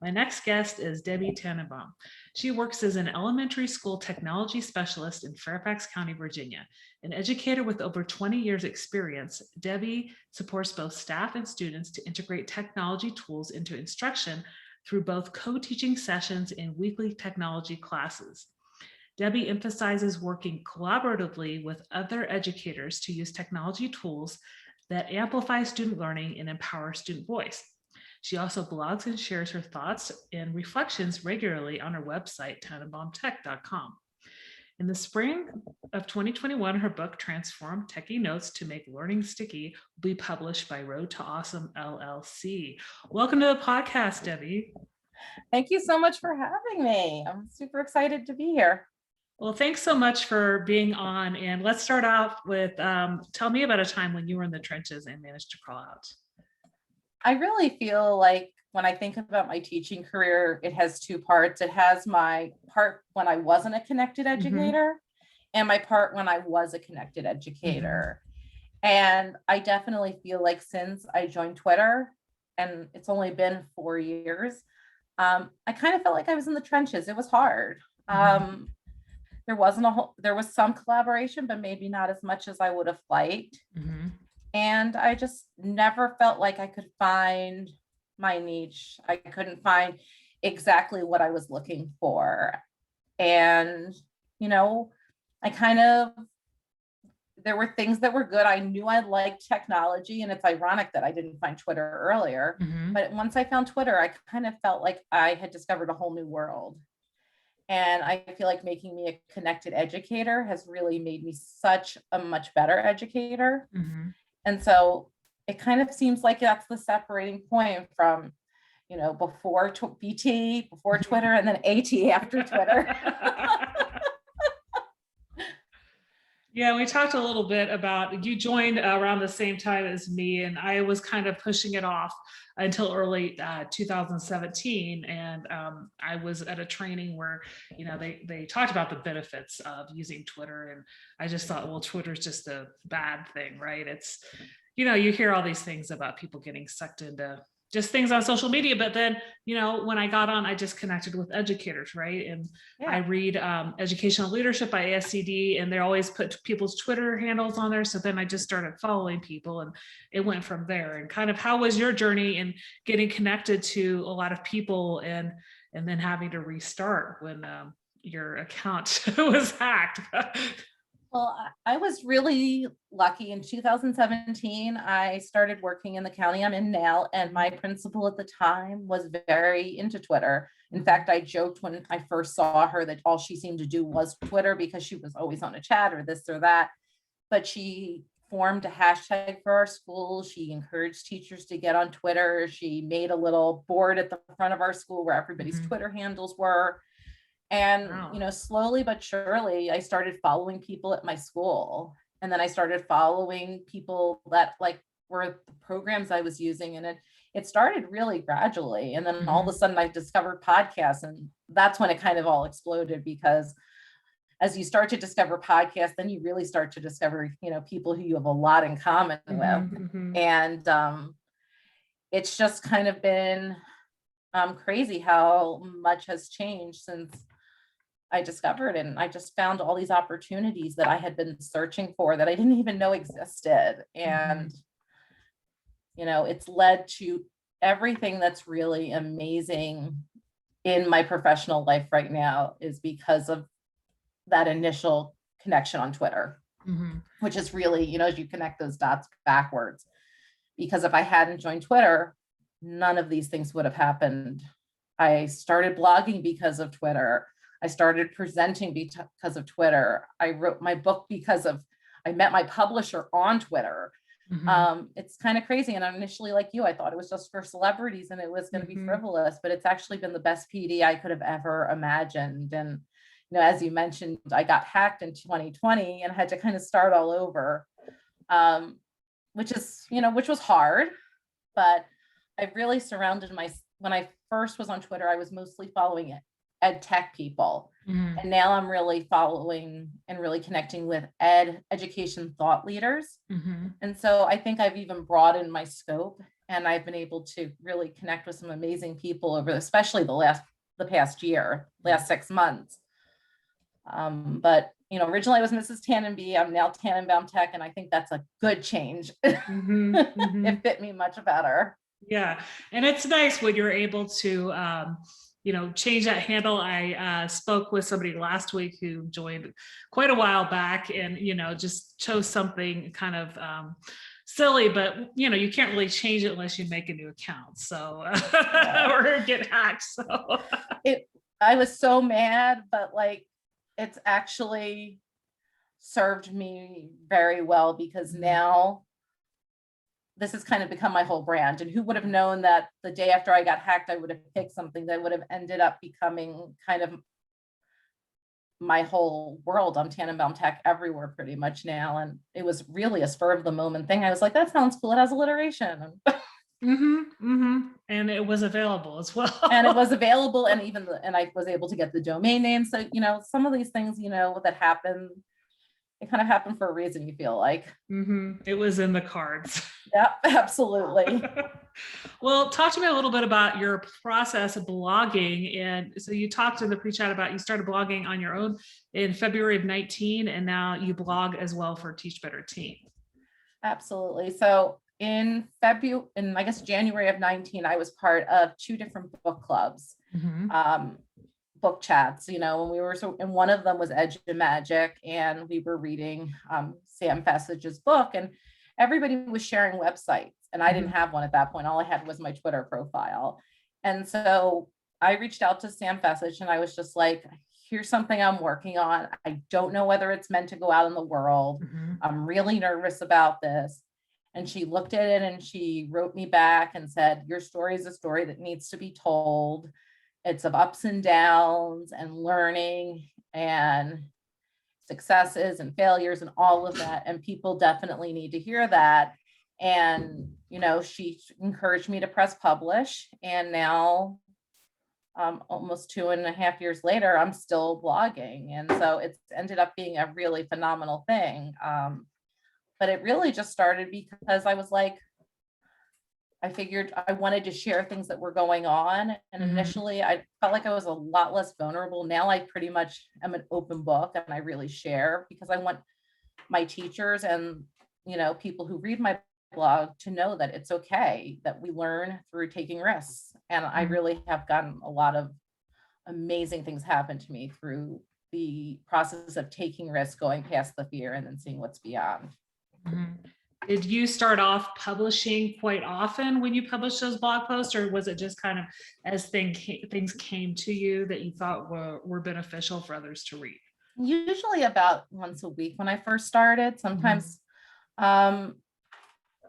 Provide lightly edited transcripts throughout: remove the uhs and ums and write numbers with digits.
My next guest is Debbie Tannenbaum. She works as an elementary school technology specialist in Fairfax County, Virginia. An educator with over 20 years experience, Debbie supports both staff and students to integrate technology tools into instruction through both co-teaching sessions and weekly technology classes. Debbie emphasizes working collaboratively with other educators to use technology tools that amplify student learning and empower student voice. She also blogs and shares her thoughts and reflections regularly on her website, tannenbaumtech.com. In the spring of 2021, her book, Transform Techie Notes to Make Learning Sticky, will be published by Road to Awesome LLC. Welcome to the podcast, Debbie. Thank you so much for having me. I'm super excited to be here. Well, thanks so much for being on. And let's start off with, tell me about a time when you were in the trenches and managed to crawl out. I really feel like when I think about my teaching career, it has two parts. It has my part when I wasn't a connected educator and my part when I was a connected educator. And I definitely feel like since I joined Twitter, and it's only been 4 years, I kind of felt like I was in the trenches. It was hard. There was some collaboration, but maybe not as much as I would have liked. And I just never felt like I could find my niche. I couldn't find exactly what I was looking for. And, there were things that were good. I knew I liked technology, and it's ironic that I didn't find Twitter earlier. But once I found Twitter, I kind of felt like I had discovered a whole new world. And I feel like making me a connected educator has really made me such a much better educator. And so it kind of seems like that's the separating point from, before BT, before Twitter, and then AT after Twitter. Yeah, we talked a little bit about, you joined around the same time as me, and I was kind of pushing it off until early 2017. And I was at a training where, they talked about the benefits of using Twitter. And I just thought, well, Twitter's just a bad thing, right? It's, you hear all these things about people getting sucked into just things on social media. But then, when I got on, I just connected with educators, right? And I read Educational Leadership by ASCD, and they always put people's Twitter handles on there. So then I just started following people, and it went from there. And kind of, how was your journey in getting connected to a lot of people and then having to restart when your account was hacked? Well, I was really lucky. In 2017, I started working in the county I'm in now, and my principal at the time was very into Twitter. In fact, I joked when I first saw her that all she seemed to do was Twitter because she was always on a chat or this or that. But she formed a hashtag for our school. She encouraged teachers to get on Twitter. She made a little board at the front of our school where everybody's Twitter handles were. And, slowly but surely, I started following people at my school. And then I started following people that were the programs I was using. And it started really gradually. And then all of a sudden I discovered podcasts, and that's when it kind of all exploded, because as you start to discover podcasts, then you really start to discover, people who you have a lot in common with. And it's just kind of been crazy how much has changed since I discovered, and I just found all these opportunities that I had been searching for that I didn't even know existed. And, it's led to everything that's really amazing in my professional life right now is because of that initial connection on Twitter, which is really, you connect those dots backwards, because if I hadn't joined Twitter, none of these things would have happened. I started blogging because of Twitter. I started presenting because of Twitter. I wrote my book because I met my publisher on Twitter. It's kind of crazy. And initially, like you, I thought it was just for celebrities and it was going to be frivolous, but it's actually been the best PD I could have ever imagined. And, as you mentioned, I got hacked in 2020 and had to kind of start all over, which was hard, but I really surrounded when I first was on Twitter, I was mostly following ed tech people. And now I'm really following and really connecting with education thought leaders. And so I think I've even broadened my scope And I've been able to really connect with some amazing people over, especially the past year, last 6 months. But originally I was Mrs. Tannenbaum. I'm now Tannenbaum Tech, and I think that's a good change. It fit me much better. Yeah, and it's nice when you're able to, change that handle. I spoke with somebody last week who joined quite a while back, and just chose something kind of silly, but you can't really change it unless you make a new account. So or get hacked. So I was so mad, but like it's actually served me very well, because now this has kind of become my whole brand. And who would have known that the day after I got hacked, I would have picked something that would have ended up becoming kind of my whole world. I'm Tannenbaum Tech everywhere pretty much now. And it was really a spur of the moment thing. I was like, that sounds cool. It has alliteration. And it was available as well. And it was available, and and I was able to get the domain name. So, some of these things, that happen, it kind of happened for a reason, you feel like. It was in the cards. Yeah, absolutely. Well, talk to me a little bit about your process of blogging. And so you talked in the pre-chat about you started blogging on your own in February of 19, and now you blog as well for Teach Better Teen. Absolutely. So in I guess January of 19, I was part of 2 different book clubs, book chats, when we were, and one of them was Edge of Magic, and we were reading Sam Fessage's book, and everybody was sharing websites, and I didn't have one at that point. All I had was my Twitter profile. And so I reached out to Sam Fessage, and I was just like, here's something I'm working on. I don't know whether it's meant to go out in the world. I'm really nervous about this. And she looked at it and she wrote me back and said, your story is a story that needs to be told. It's of ups and downs and learning and successes and failures and all of that. And people definitely need to hear that. And, she encouraged me to press publish. And now, almost 2.5 years later, I'm still blogging. And so it's ended up being a really phenomenal thing. But it really just started because I was like, I figured I wanted to share things that were going on. And initially I felt like I was a lot less vulnerable. Now I pretty much am an open book, and I really share because I want my teachers and, people who read my blog to know that it's okay, that we learn through taking risks. And I really have gotten a lot of amazing things happen to me through the process of taking risks, going past the fear, and then seeing what's beyond. Did you start off publishing quite often when you published those blog posts, or was it just kind of as things came to you that you thought were beneficial for others to read? Usually about once a week when I first started, sometimes,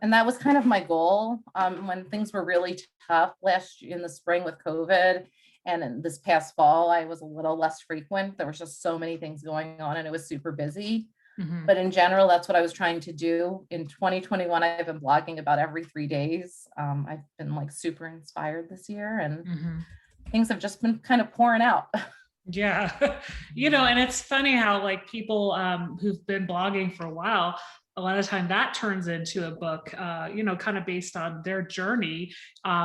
and that was kind of my goal when things were really tough last year in the spring with COVID. And in this past fall, I was a little less frequent. There was just so many things going on, and it was super busy. But in general, that's what I was trying to do. In 2021, I've been blogging about every 3 days. I've been like super inspired this year, and things have just been kind of pouring out. Yeah. And it's funny how like people who've been blogging for a while, a lot of time that turns into a book, kind of based on their journey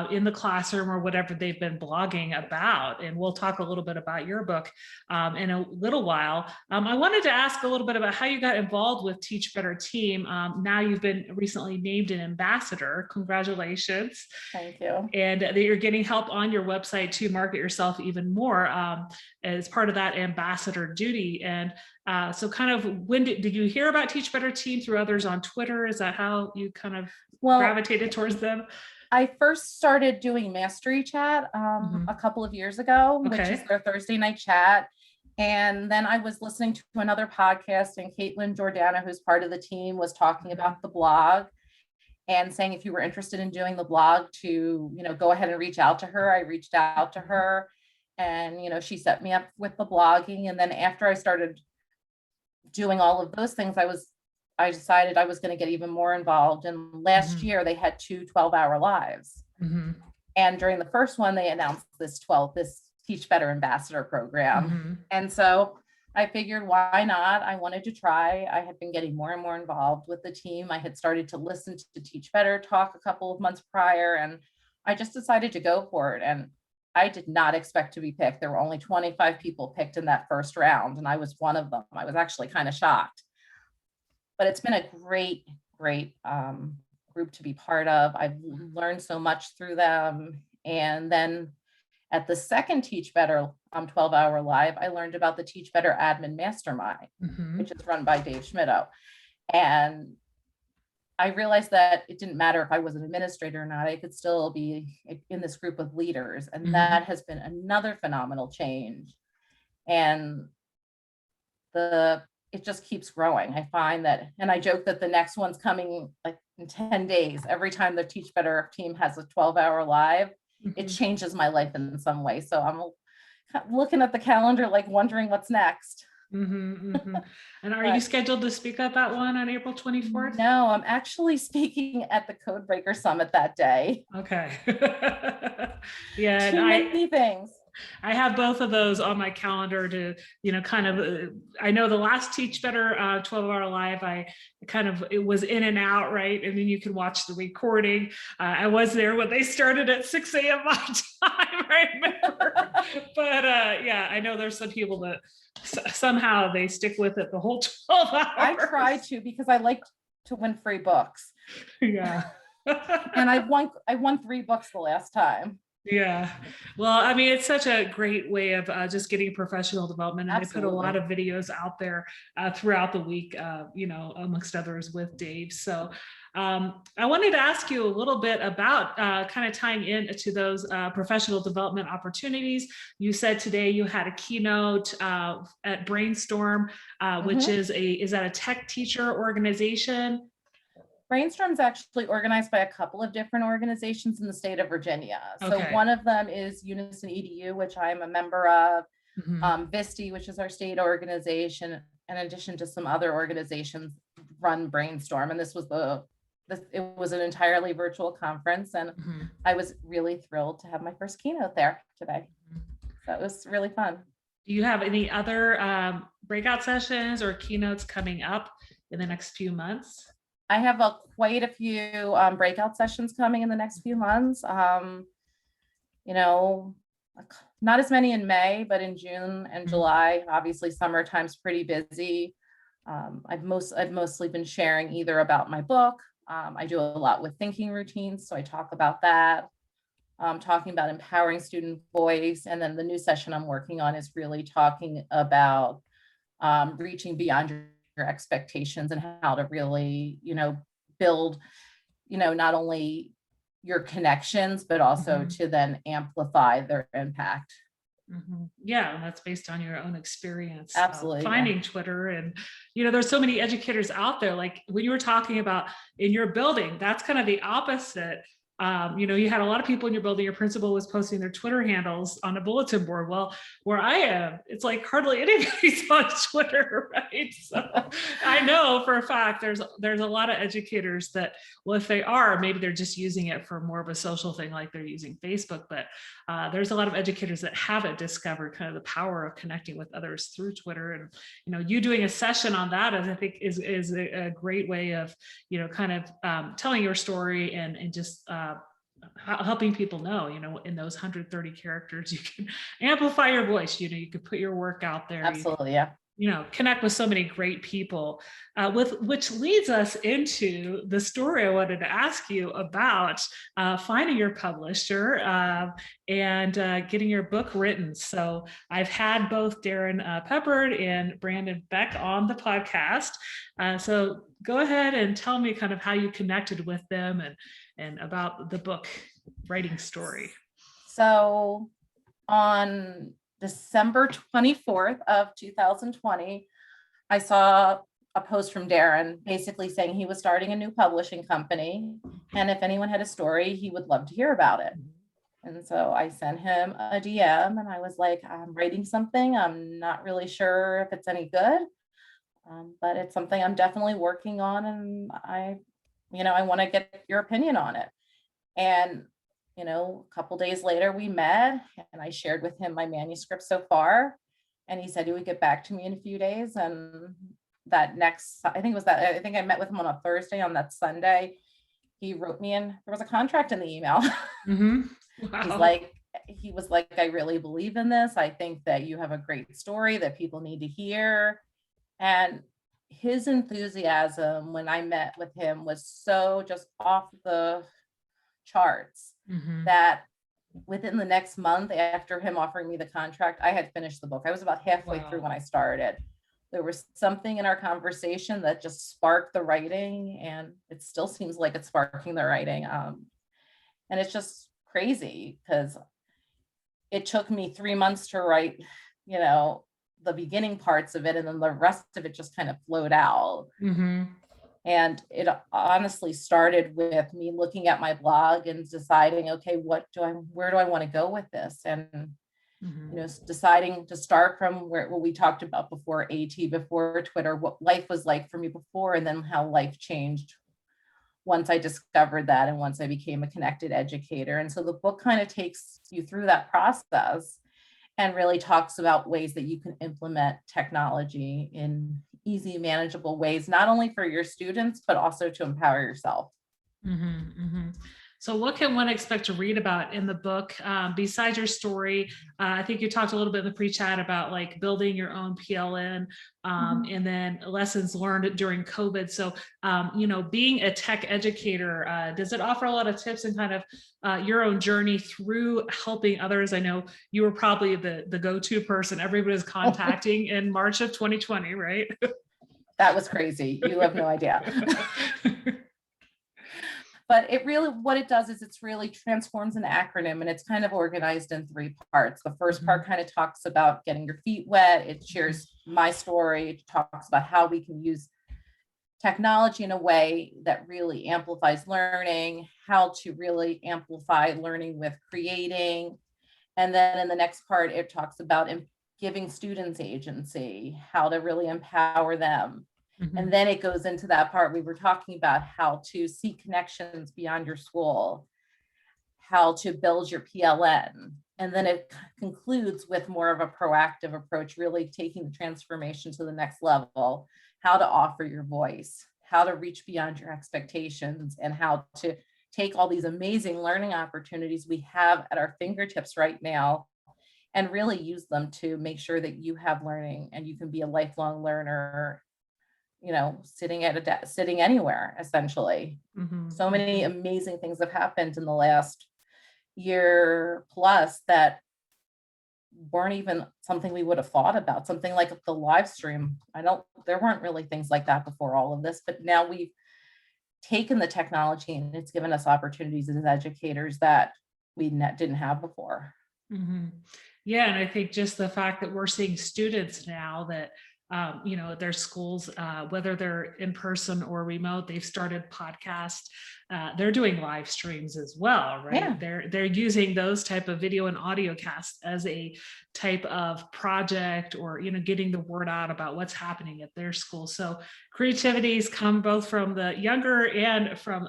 in the classroom or whatever they've been blogging about. And we'll talk a little bit about your book in a little while. I wanted to ask a little bit about how you got involved with Teach Better Team. Now you've been recently named an ambassador. Congratulations. Thank you. And that you're getting help on your website to market yourself even more as part of that ambassador duty. And so kind of when did you hear about Teach Better Team through others on Twitter? Is that how you kind of gravitated towards them? I first started doing Mastery Chat a couple of years ago, which is their Thursday night chat. And then I was listening to another podcast, and Caitlin Jordana, who's part of the team, was talking about the blog and saying if you were interested in doing the blog to, go ahead and reach out to her. I reached out to her, and, she set me up with the blogging. And then after I started doing all of those things, I decided I was going to get even more involved. And last year they had 2 12-hour lives. And during the first one, they announced this Teach Better Ambassador program. And so I figured, why not? I wanted to try. I had been getting more and more involved with the team. I had started to listen to Teach Better talk a couple of months prior, and I just decided to go for it. And I did not expect to be picked. There were only 25 people picked in that first round, and I was one of them. I was actually kind of shocked. But it's been a great, great group to be part of. I've learned so much through them. And then at the second Teach Better 12-hour live, I learned about the Teach Better Admin Mastermind, Mhm. which is run by Dave Schmittou. And I realized that it didn't matter if I was an administrator or not, I could still be in this group of leaders. And Mhm. that has been another phenomenal change. And it just keeps growing. I find that, and I joke that the next one's coming like in 10 days. Every time the Teach Better team has a 12-hour live, it Mhm. changes my life in some way. So I'm looking at the calendar, like wondering what's next. Mhm. Mhm. And are you But scheduled to speak at that one on April 24th? no, I'm actually speaking at the Codebreaker Summit that day. Okay. Yeah, and Too many things. I have both of those on my calendar to, kind of, I know the last Teach Better 12-hour live, it was in and out, right? And then you can watch the recording. I was there when they started at 6 a.m. my time, I remember. But yeah, I know there's some people that somehow they stick with it the whole 12 I hours. try to because I like to win free books. Yeah. And I won 3 books the last time. Yeah. Well, I mean, it's such a great way of just getting professional development. And they put a lot Absolutely. of videos out there throughout the week, amongst others with Dave. So I wanted to ask you a little bit about kind of tying into those professional development opportunities. You said today you had a keynote at Brainstorm, which Mhm. is that a tech teacher organization? Brainstorm's actually organized by a couple of different organizations in the state of Virginia. So Okay. one of them is Unison EDU, which I'm a member of, Mhm. VISTI, which is our state organization, in addition to some other organizations run Brainstorm. And it was an entirely virtual conference, and Mhm. I was really thrilled to have my first keynote there today. So it was really fun. Do you have any other breakout sessions or keynotes coming up in the next few months? I have quite a few breakout sessions coming in the next few months. You know, not as many in May, but in June and Mhm. July. Obviously, summertime's pretty busy. I've mostly been sharing either about my book. I do a lot with thinking routines, so I talk about that. Talking about empowering student voice, and then the new session I'm working on is really talking about reaching beyond your expectations and how to really, build, not only your connections, but also Mhm. to then amplify their impact. Mhm. Yeah, and that's based on your own experience Absolutely. Yeah. finding Twitter. And, there's so many educators out there. Like when you were talking about in your building, that's kind of the opposite. You had a lot of people in your building, your principal was posting their Twitter handles on a bulletin board. Well, where I am, it's like hardly anybody's on Twitter, right? So I know for a fact there's a lot of educators that, well, if they are, maybe they're just using it for more of a social thing, like they're using Facebook. But there's a lot of educators that haven't discovered kind of the power of connecting with others through Twitter. And you doing a session on that, I think is a great way of kind of telling your story and just helping people know, in those 130 characters, you can amplify your voice. You could put your work out there. Absolutely. Yeah. Connect with so many great people, with which leads us into the story I wanted to ask you about finding your publisher and getting your book written. So I've had both Darren Peppard and Brandon Beck on the podcast. So go ahead and tell me kind of how you connected with them and about the book writing story. So on December 24th of 2020, I saw a post from Darren basically saying he was starting a new publishing company. And if anyone had a story, he would love to hear about it. And so I sent him a DM and I was like, I'm writing something. I'm not really sure if it's any good, but it's something I'm definitely working on. And I want to get your opinion on it. And, a couple days later we met and I shared with him my manuscript so far. And he said he would get back to me in a few days. And that next, I think it was that, I think I met with him on a Thursday. On that Sunday, he wrote me in, there was a contract in the email. Mm-hmm. He's Wow. like, he was like, I really believe in this. I think that you have a great story that people need to hear. And his enthusiasm when I met with him was so just off the charts Mm-hmm. that within the next month after him offering me the contract, I had finished the book. I was about halfway through Wow. when I started. There was something in our conversation that just sparked the writing, and it still seems like it's sparking the writing. And it's just crazy because it took me 3 months to write, you know, the beginning parts of it, and then the rest of it just kind of flowed out. Mm-hmm. And it honestly started with me looking at my blog and deciding, okay, where do I want to go with this? And, Mm-hmm. deciding to start from what we talked about before, before Twitter, what life was like for me before, and then how life changed once I discovered that and once I became a connected educator. And so the book kind of takes you through that process and really talks about ways that you can implement technology in easy, manageable ways, not only for your students, but also to empower yourself. Mm-hmm. Mm-hmm. So, what can one expect to read about in the book besides your story? I think you talked a little bit in the pre-chat about like building your own PLN, Mhm. and then lessons learned during COVID. So, being a tech educator, does it offer a lot of tips and kind of your own journey through helping others? I know you were probably the go-to person everybody's contacting in March of 2020, right? That was crazy. You have no idea. But it really, what it does is it's really transforms an acronym, and it's kind of organized in three parts. The first Mhm, part kind of talks about getting your feet wet. It mhm, shares my story. It talks about how we can use technology in a way that really amplifies learning, how to really amplify learning with creating. And then in the next part, it talks about giving students agency, how to really empower them. And mhm, then it goes into that part we were talking about, how to seek connections beyond your school, how to build your PLN. And then it concludes with more of a proactive approach, really taking the transformation to the next level, how to offer your voice, how to reach beyond your expectations, and how to take all these amazing learning opportunities we have at our fingertips right now and really use them to make sure that you have learning and you can be a lifelong learner, sitting anywhere, essentially. mhm, So many mhm. amazing things have happened in the last year plus that weren't even something we would have thought about. Something like the live stream. There weren't really things like that before all of this, but now we've taken the technology and it's given us opportunities as educators that we didn't have before. Mhm. Yeah, and I think just the fact that we're seeing students now that, their schools, whether they're in person or remote, they've started podcasts. They're doing live streams as well, right? Yeah, They're using those type of video and audio casts as a type of project, or getting the word out about what's happening at their school. So creativities come both from the younger and from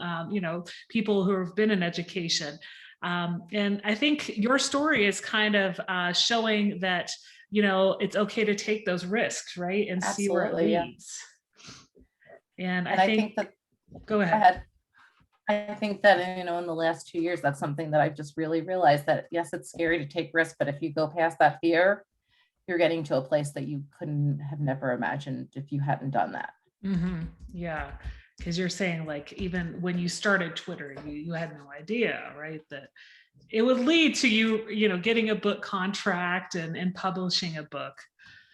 people who have been in education. And I think your story is kind of showing that, it's okay to take those risks, right? And see where it absolutely. Yeah. leads. And I And I think, think that, go go ahead. ahead. I think that, in the last 2 years, that's something that I've just really realized that, yes, it's scary to take risks, but if you go past that fear, you're getting to a place that you couldn't have never imagined if you hadn't done that. Yeah. Because you're saying, like, even when you started Twitter, you had no idea, right? That it would lead to you, getting a book contract and publishing a book.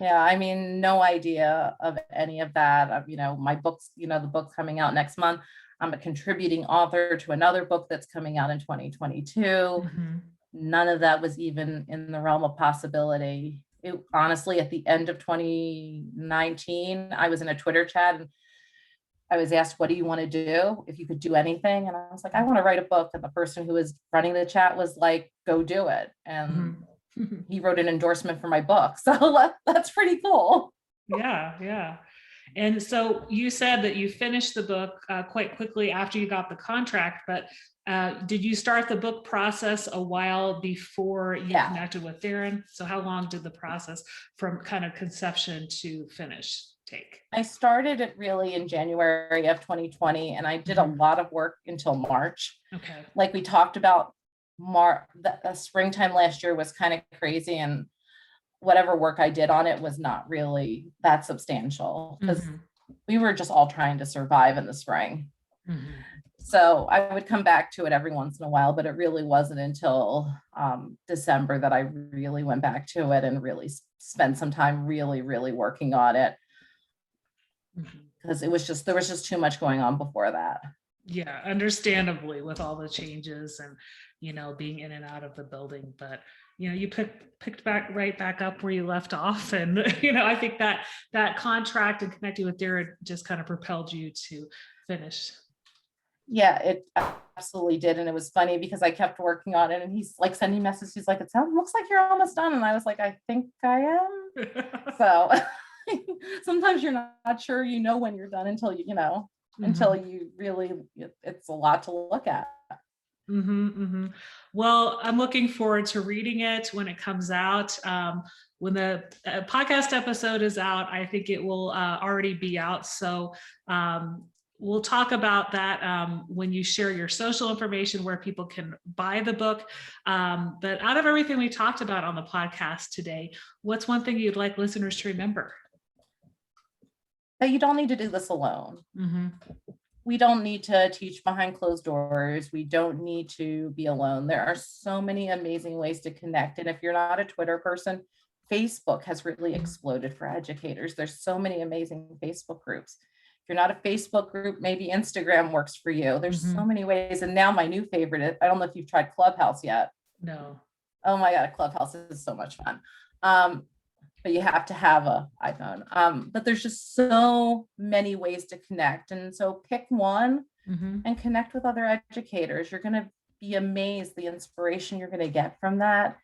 Yeah, I mean, no idea of any of that. My books, the book's coming out next month. I'm a contributing author to another book that's coming out in 2022. Mhm. None of that was even in the realm of possibility. Honestly, at the end of 2019, I was in a Twitter chat and I was asked, what do you want to do if you could do anything? And I was like, I want to write a book. And the person who was running the chat was like, go do it. And Mhm. he wrote an endorsement for my book. So that's pretty cool. Yeah, yeah. And so you said that you finished the book quite quickly after you got the contract, but Did you start the book process a while before you Yeah. connected with Darren? So how long did the process from kind of conception to finish take? I started it really in January of 2020, and I did a Mhm. lot of work until March. Okay. Like we talked about, the springtime last year was kind of crazy, and whatever work I did on it was not really that substantial because Mhm. we were just all trying to survive in the spring. Mhm. So I would come back to it every once in a while, but it really wasn't until December that I really went back to it and really spent some time really, really working on it Mhm. because there was just too much going on before that. Yeah, understandably with all the changes and, being in and out of the building, but you picked back right back up where you left off. And, I think that contract and connecting with Darren just kind of propelled you to finish. Yeah, it absolutely did. And it was funny because I kept working on it and he's like sending messages. He's like, looks like you're almost done. And I was like, I think I am. So sometimes you're not sure, when you're done until until Mhm. you really, it's a lot to look at. Mhm, mhm. Well, I'm looking forward to reading it when it comes out. When the podcast episode is out, I think it will already be out. So we'll talk about that when you share your social information where people can buy the book. But out of everything we talked about on the podcast today, what's one thing you'd like listeners to remember? That you don't need to do this alone. Mhm. We don't need to teach behind closed doors. We don't need to be alone. There are so many amazing ways to connect. And if you're not a Twitter person, Facebook has really exploded for educators. There's so many amazing Facebook groups. If you're not a Facebook group, maybe Instagram works for you. There's so Mhm. many ways. And now my new favorite, I don't know if you've tried Clubhouse yet. No. Oh my God, Clubhouse is so much fun. But you have to have a iPhone. But there's just so many ways to connect. And so pick one Mhm. and connect with other educators. You're going to be amazed the inspiration you're going to get from that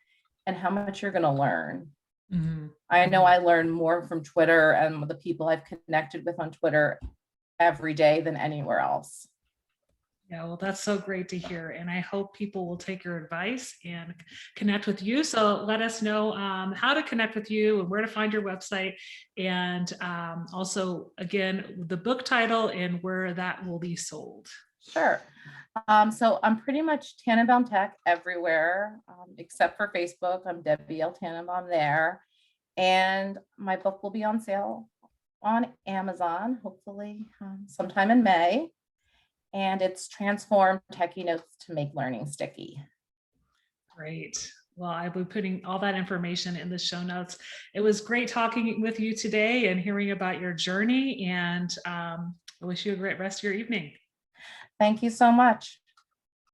and how much you're going to learn. Mhm. I know Mhm. I learn more from Twitter and the people I've connected with on Twitter every day than anywhere else. Yeah, well, that's so great to hear. And I hope people will take your advice and connect with you. So let us know how to connect with you and where to find your website. And also, again, the book title and where that will be sold. Sure. So I'm pretty much Tannenbaum Tech everywhere, except for Facebook. I'm Debbie L. Tannenbaum there. And my book will be on sale on Amazon, hopefully sometime in May. And it's Transform Techie Notes to Make Learning Sticky. Great. Well, I will be putting all that information in the show notes. It was great talking with you today and hearing about your journey. And I wish you a great rest of your evening. Thank you so much.